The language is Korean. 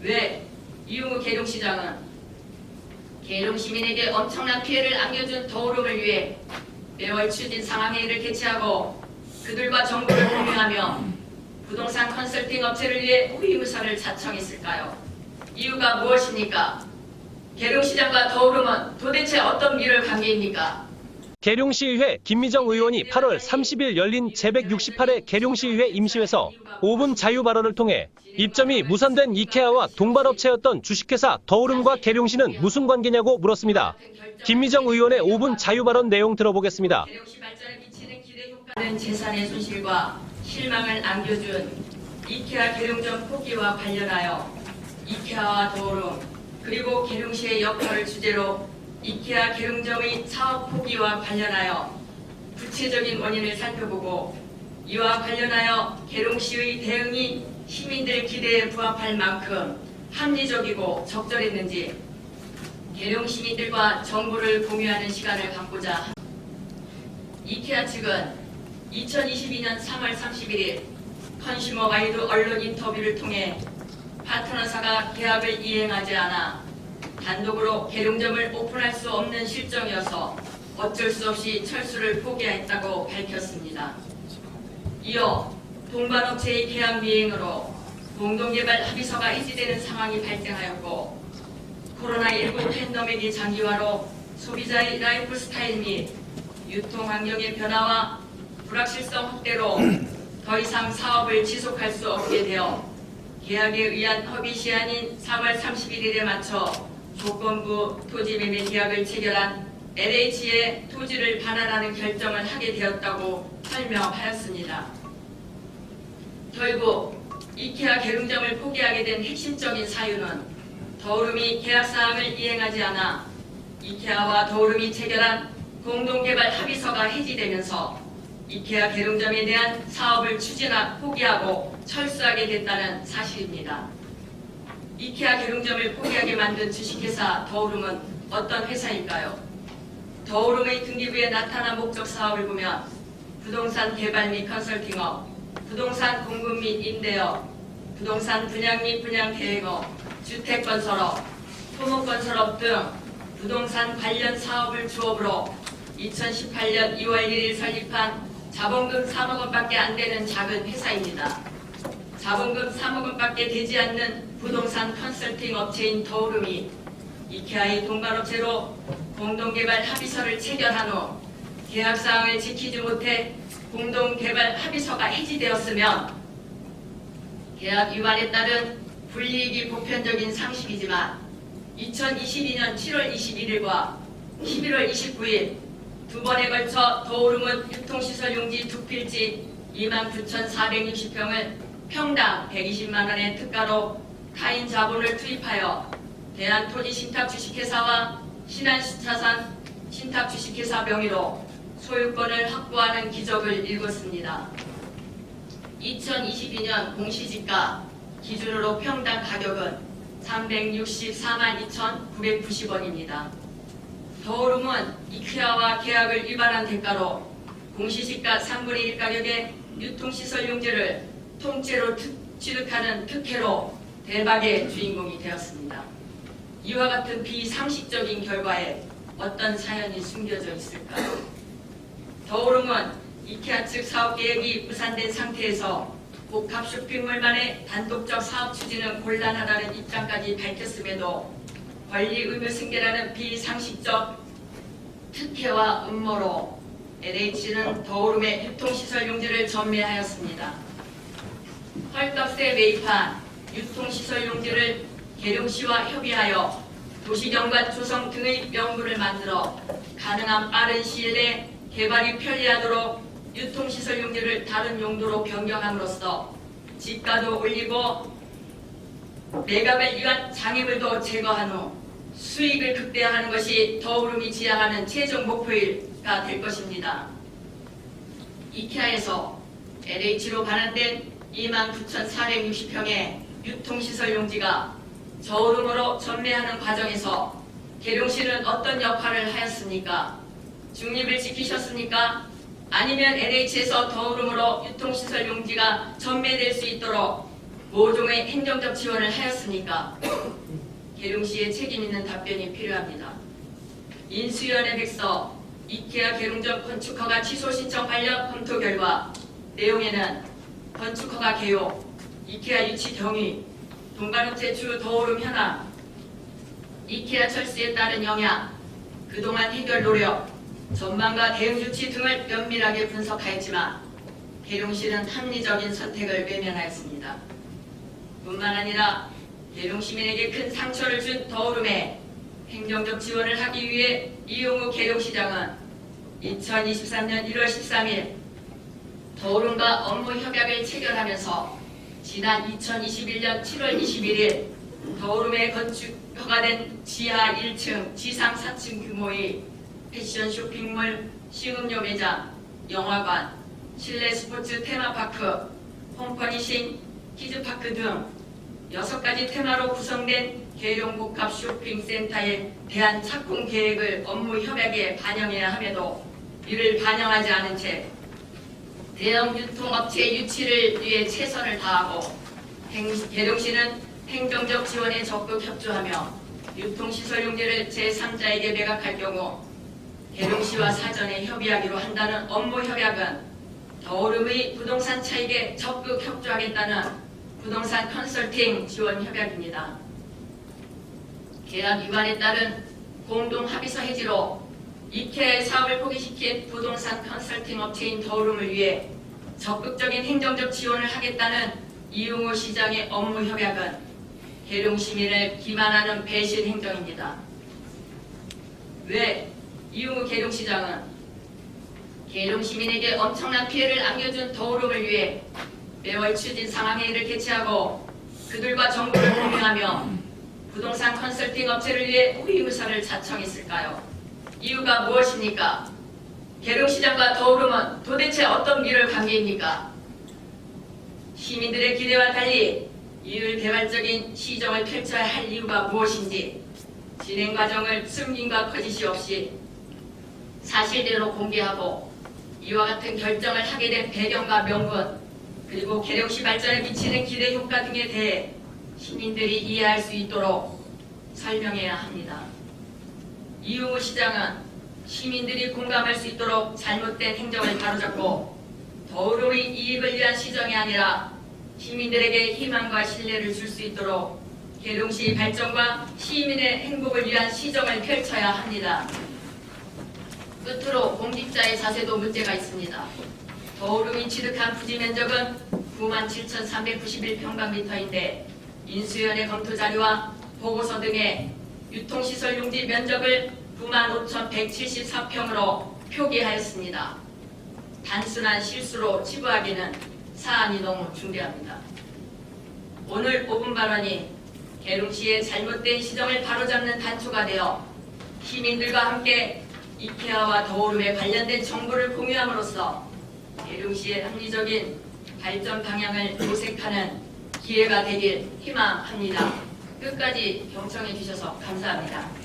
왜 이용우 계룡시장은 계룡 시민에게 엄청난 피해를 안겨준 더오름을 위해 매월 추진 상황회의를 개최하고 그들과 정보를 공유하며 부동산 컨설팅 업체를 위해 호위무사를 자청했을까요? 이유가 무엇입니까? 계룡시장과 더오름은 도대체 어떤 밀월 관계입니까? 계룡시의회 김미정 의원이 8월 30일 열린 제168회 계룡시의회 임시회에서 5분 자유 발언을 통해 입점이 무산된 이케아와 동반업체였던 주식회사 더오름과 계룡시는 무슨 관계냐고 물었습니다. 김미정 의원의 5분 자유 발언 내용 들어보겠습니다. 계룡시 발전에 미치는 기대 효과는 재산의 손실과 실망을 안겨준 이케아 계룡점 포기와 관련하여 이케아와 더오름 그리고 계룡시의 역할을 주제로 이케아 계룡점의 사업 포기와 관련하여 구체적인 원인을 살펴보고 이와 관련하여 계룡시의 대응이 시민들 기대에 부합할 만큼 합리적이고 적절했는지 계룡 시민들과 정보를 공유하는 시간을 갖고자 합니다. 이케아 측은 2022년 3월 31일 컨슈머 와이드 언론 인터뷰를 통해 파트너사가 계약을 이행하지 않아 단독으로 계룡점을 오픈할 수 없는 실정이어서 어쩔 수 없이 철수를 포기했다고 밝혔습니다. 이어 동반업체의 계약 미행으로 공동개발 합의서가 해지되는 상황이 발생하였고 코로나19 팬데믹이 장기화로 소비자의 라이프 스타일 및 유통환경의 변화와 불확실성 확대로 더 이상 사업을 지속할 수 없게 되어 계약에 의한 협의 시한인 4월 31일에 맞춰 조건부 토지 매매 계약을 체결한 LH의 토지를 반환하는 결정을 하게 되었다고 설명하였습니다. 결국 이케아 계룡점을 포기하게 된 핵심적인 사유는 더오름이 계약사항을 이행하지 않아 이케아와 더오름이 체결한 공동개발 합의서가 해지되면서 이케아 계룡점에 대한 사업을 포기하고 철수하게 됐다는 사실입니다. 이케아 계룡점을 포기하게 만든 주식회사 더오름은 어떤 회사일까요? 더오름의 등기부에 나타난 목적 사업을 보면 부동산 개발 및 컨설팅업, 부동산 공급 및 임대업, 부동산 분양 및 분양 계획업, 주택건설업, 토목건설업 등 부동산 관련 사업을 주업으로 2018년 2월 1일 설립한 자본금 3억 원밖에 안 되는 작은 회사입니다. 자본금 3억 원밖에 되지 않는 부동산 컨설팅 업체인 더오름이 이케아의 동반업체로 공동개발 합의서를 체결한 후 계약사항을 지키지 못해 공동개발 합의서가 해지되었으면 계약 위반에 따른 불이익이 보편적인 상식이지만 2022년 7월 21일과 11월 29일 두 번에 걸쳐 더오름은 유통시설 용지 두 필지 29,460평을 평당 120만 원의 특가로 타인 자본을 투입하여 대한토지신탁주식회사와 신한자산 신탁주식회사 명의로 소유권을 확보하는 기적을 일궜습니다. 2022년 공시지가 기준으로 평당 가격은 364만 2,990원입니다. 더오름은 이케아와 계약을 위반한 대가로 공시지가 3분의 1 가격의 유통시설 용지를 통째로 취득하는 특혜로 대박의 주인공이 되었습니다. 이와 같은 비상식적인 결과에 어떤 사연이 숨겨져 있을까요? 더오름은 이케아 측 사업계획이 무산된 상태에서 복합 쇼핑몰만의 단독적 사업 추진은 곤란하다는 입장까지 밝혔음에도 권리 의무 승계라는 비상식적 특혜와 음모로 LH는 더오름의 유통시설 용지를 전매하였습니다. 헐값에 매입한 유통시설 용지를 계룡시와 협의하여 도시경관 조성 등의 명분을 만들어 가능한 빠른 시일 내 개발이 편리하도록 유통시설 용지를 다른 용도로 변경함으로써 지가도 올리고 매각을 위한 장애물도 제거한 후 수익을 극대화하는 것이 더오름이 지향하는 최종 목표가 될 것입니다. 이케아에서 LH로 반환된 29,460평의 유통시설 용지가 더오름으로 전매하는 과정에서 계룡시는 어떤 역할을 하였습니까? 중립을 지키셨습니까? 아니면 LH에서 더오름으로 유통시설 용지가 전매될 수 있도록 모종의 행정적 지원을 하였습니까? 계룡시의 책임 있는 답변이 필요합니다. 인수위원회 백서 이케아 계룡점 건축허가 취소 신청 관련 검토 결과 내용에는 건축허가 개요, 이케아 유치 경위, 동반업체 주 더오름 현황, 이케아 철수에 따른 영향, 그동안 해결 노력, 전망과 대응 조치 등을 면밀하게 분석하였지만 계룡시는 합리적인 선택을 외면하였습니다. 뿐만 아니라 계룡 시민에게 큰 상처를 준 더오름에 행정적 지원을 하기 위해 이용우 계룡시장은 2023년 1월 13일 더오름과 업무 협약을 체결하면서 지난 2021년 7월 21일 더오름에 건축 허가된 지하 1층, 지상 4층 규모의 패션 쇼핑몰, 식음료 매장, 영화관, 실내 스포츠 테마파크, 홈퍼니싱, 키즈파크 등 6가지 테마로 구성된 계룡복합 쇼핑센터에 대한 착공 계획을 업무 협약에 반영해야 함에도 이를 반영하지 않은 채 대형 유통업체 유치를 위해 최선을 다하고 계룡시는 행정적 지원에 적극 협조하며 유통시설 용지를 제3자에게 매각할 경우 계룡시와 사전에 협의하기로 한다는 업무 협약은 더오름의 부동산 차익에 적극 협조하겠다는 부동산 컨설팅 지원 협약입니다. 계약 위반에 따른 공동 합의서 해지로 이케아의 사업을 포기시킨 부동산 컨설팅 업체인 더오름을 위해 적극적인 행정적 지원을 하겠다는 이용우 시장의 업무 협약은 계룡 시민을 기만하는 배신 행정입니다. 왜 이용우 계룡시장은 계룡 시민에게 엄청난 피해를 안겨준 더오름을 위해 매월 추진 상황회의를 개최하고 그들과 정보를 공유하며 부동산 컨설팅 업체를 위해 호위무사를 자청했을까요? 이유가 무엇입니까? 계룡시장과 더오름은 도대체 어떤 밀월 관계입니까? 시민들의 기대와 달리 이율 개발적인 시정을 펼쳐야 할 이유가 무엇인지 진행 과정을 숨김과 거짓이 없이 사실대로 공개하고 이와 같은 결정을 하게 된 배경과 명분 그리고 계룡시 발전에 미치는 기대 효과 등에 대해 시민들이 이해할 수 있도록 설명해야 합니다. 이용우 시장은 시민들이 공감할 수 있도록 잘못된 행정을 바로잡고 더오름의 이익을 위한 시정이 아니라 시민들에게 희망과 신뢰를 줄 수 있도록 계룡시 발전과 시민의 행복을 위한 시정을 펼쳐야 합니다. 끝으로 공직자의 자세도 문제가 있습니다. 더오름이 취득한 부지 면적은 97,391평방미터인데 인수위원회 검토 자료와 보고서 등의 유통시설 용지 면적을 95,174평으로 표기하였습니다. 단순한 실수로 치부하기는 사안이 너무 중대합니다. 오늘 5분 발언이 계룡시의 잘못된 시정을 바로잡는 단초가 되어 시민들과 함께 이케아와 더오름에 관련된 정보를 공유함으로써 계룡시의 합리적인 발전 방향을 모색하는 기회가 되길 희망합니다. 끝까지 경청해 주셔서 감사합니다.